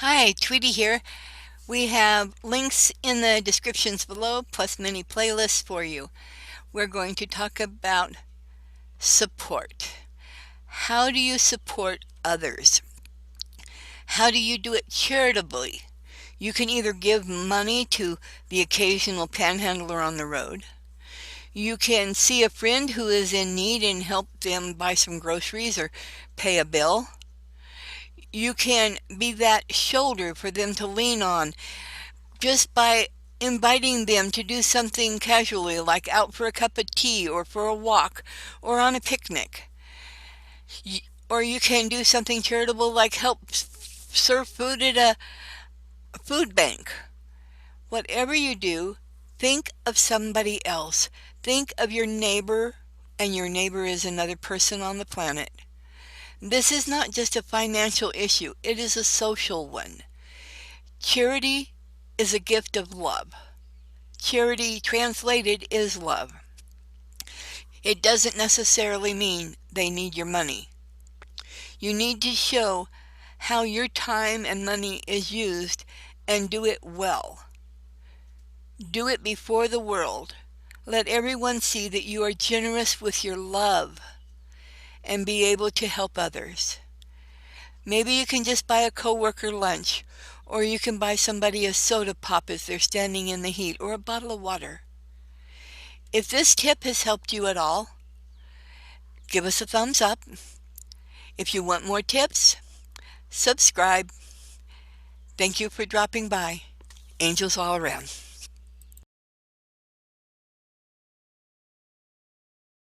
Hi, Tweetie here. We have links in the descriptions below, plus many playlists for you. We're going to talk about support. How do you support others? How do you do it charitably? You can either give money to the occasional panhandler on the road. You can see a friend who is in need and help them buy some groceries or pay a bill. You can be that shoulder for them to lean on just by inviting them to do something casually, like out for a cup of tea or for a walk or on a picnic. Or you can do something charitable like help serve food at a food bank. Whatever you do, think of somebody else. Think of your neighbor, and your neighbor is another person on the planet. This is not just a financial issue, it is a social one. Charity is a gift of love. Charity translated is love. It doesn't necessarily mean they need your money. You need to show how your time and money is used and do it well. Do it before the world. Let everyone see that you are generous with your love and be able to help others. Maybe you can just buy a coworker lunch, or you can buy somebody a soda pop as they're standing in the heat, or a bottle of water. If this tip has helped you at all, give us a thumbs up. If you want more tips, subscribe. Thank you for dropping by. Angels all around.